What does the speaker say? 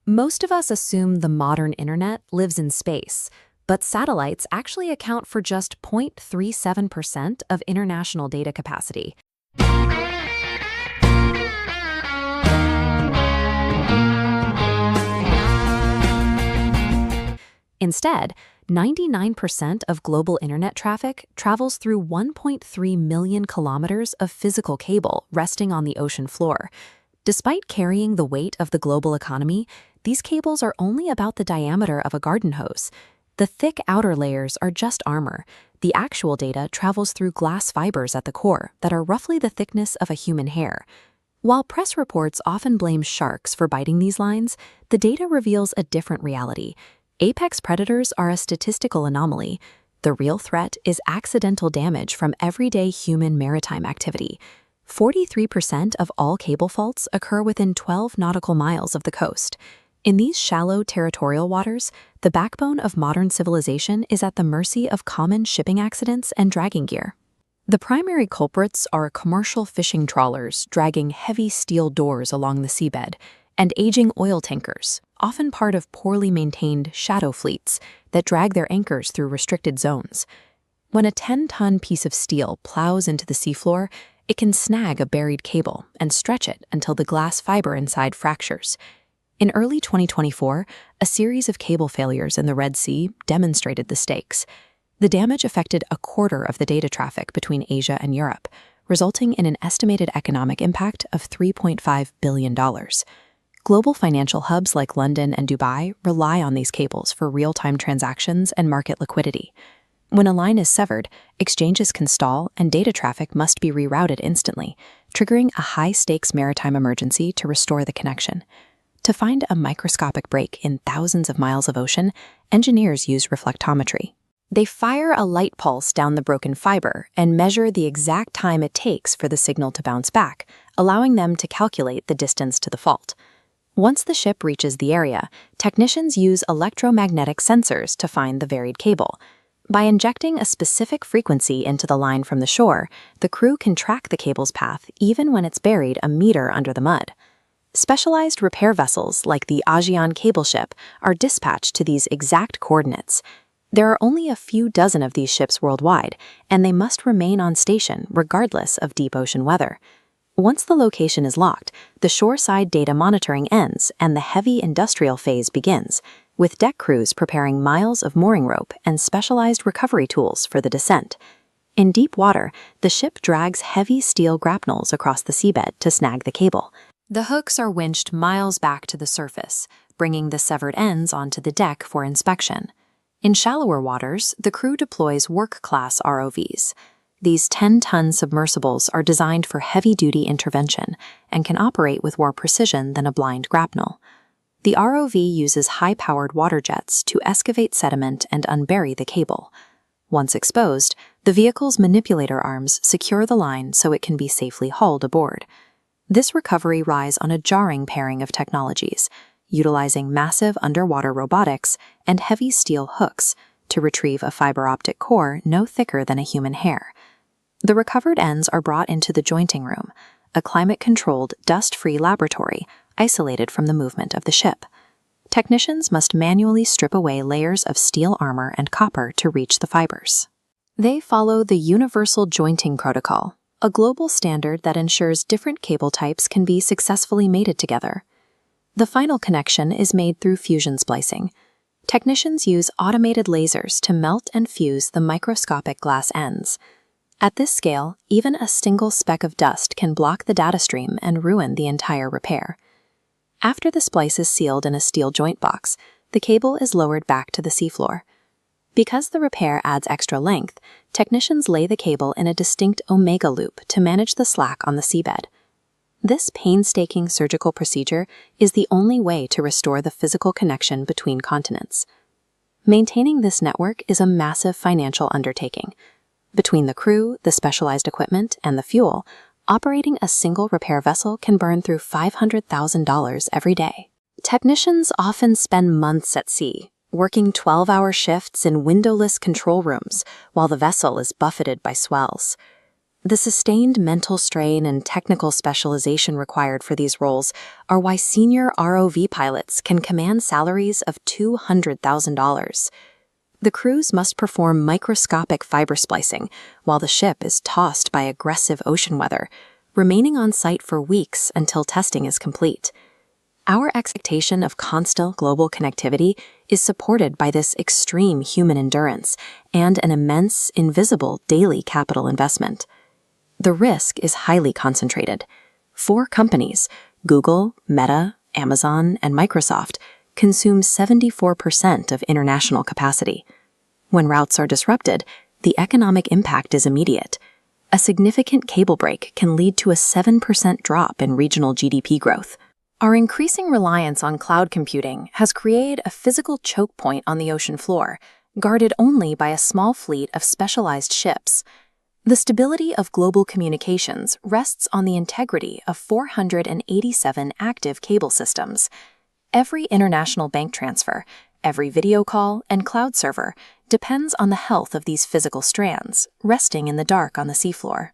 Most of us assume the modern internet lives in space, but satellites actually account for just 0.37% of international data capacity. Instead, 99% of global internet traffic travels through 1.3 million kilometers of physical cable resting on the ocean floor. Despite carrying the weight of the global economy, these cables are only about the diameter of a garden hose. The thick outer layers are just armor. The actual data travels through glass fibers at the core that are roughly the thickness of a human hair. While press reports often blame sharks for biting these lines, the data reveals a different reality. Apex predators are a statistical anomaly. The real threat is accidental damage from everyday human maritime activity. 43% of all cable faults occur within 12 nautical miles of the coast. In these shallow territorial waters, the backbone of modern civilization is at the mercy of common shipping accidents and dragging gear. The primary culprits are commercial fishing trawlers dragging heavy steel doors along the seabed, and aging oil tankers, often part of poorly maintained shadow fleets that drag their anchors through restricted zones. When a 10-ton piece of steel plows into the seafloor, it can snag a buried cable and stretch it until the glass fiber inside fractures. In early 2024, a series of cable failures in the Red Sea demonstrated the stakes. The damage affected a quarter of the data traffic between Asia and Europe, resulting in an estimated economic impact of $3.5 billion. Global financial hubs like London and Dubai rely on these cables for real-time transactions and market liquidity. When a line is severed, exchanges can stall and data traffic must be rerouted instantly, triggering a high-stakes maritime emergency to restore the connection. To find a microscopic break in thousands of miles of ocean, engineers use reflectometry. They fire a light pulse down the broken fiber and measure the exact time it takes for the signal to bounce back, allowing them to calculate the distance to the fault. Once the ship reaches the area, technicians use electromagnetic sensors to find the varied cable. By injecting a specific frequency into the line from the shore, the crew can track the cable's path even when it's buried a meter under the mud. Specialized repair vessels like the Aegean cable ship are dispatched to these exact coordinates. There are only a few dozen of these ships worldwide, and they must remain on station regardless of deep ocean weather. Once the location is locked, the shoreside data monitoring ends and the heavy industrial phase begins, with deck crews preparing miles of mooring rope and specialized recovery tools for the descent. In deep water, the ship drags heavy steel grapnels across the seabed to snag the cable. The hooks are winched miles back to the surface, bringing the severed ends onto the deck for inspection. In shallower waters, the crew deploys work-class ROVs. These 10-ton submersibles are designed for heavy-duty intervention and can operate with more precision than a blind grapnel. The ROV uses high-powered water jets to excavate sediment and unbury the cable. Once exposed, the vehicle's manipulator arms secure the line so it can be safely hauled aboard. This recovery relies on a jarring pairing of technologies, utilizing massive underwater robotics and heavy steel hooks to retrieve a fiber optic core no thicker than a human hair. The recovered ends are brought into the jointing room, a climate-controlled, dust-free laboratory isolated from the movement of the ship. Technicians must manually strip away layers of steel armor and copper to reach the fibers. They follow the Universal Jointing Protocol, a global standard that ensures different cable types can be successfully mated together. The final connection is made through fusion splicing. Technicians use automated lasers to melt and fuse the microscopic glass ends. At this scale, even a single speck of dust can block the data stream and ruin the entire repair. After the splice is sealed in a steel joint box, the cable is lowered back to the seafloor. Because the repair adds extra length, technicians lay the cable in a distinct omega loop to manage the slack on the seabed. This painstaking surgical procedure is the only way to restore the physical connection between continents. Maintaining this network is a massive financial undertaking. Between the crew, the specialized equipment, and the fuel, operating a single repair vessel can burn through $500,000 every day. Technicians often spend months at sea, working 12-hour shifts in windowless control rooms while the vessel is buffeted by swells. The sustained mental strain and technical specialization required for these roles are why senior ROV pilots can command salaries of $200,000. The crews must perform microscopic fiber splicing while the ship is tossed by aggressive ocean weather, remaining on site for weeks until testing is complete. Our expectation of constant global connectivity is supported by this extreme human endurance and an immense, invisible daily capital investment. The risk is highly concentrated. 4 companies, Google, Meta, Amazon, and Microsoft, consume 74% of international capacity. When routes are disrupted, the economic impact is immediate. A significant cable break can lead to a 7% drop in regional GDP growth. Our increasing reliance on cloud computing has created a physical choke point on the ocean floor, guarded only by a small fleet of specialized ships. The stability of global communications rests on the integrity of 487 active cable systems. Every international bank transfer, every video call, and cloud server depends on the health of these physical strands, resting in the dark on the seafloor.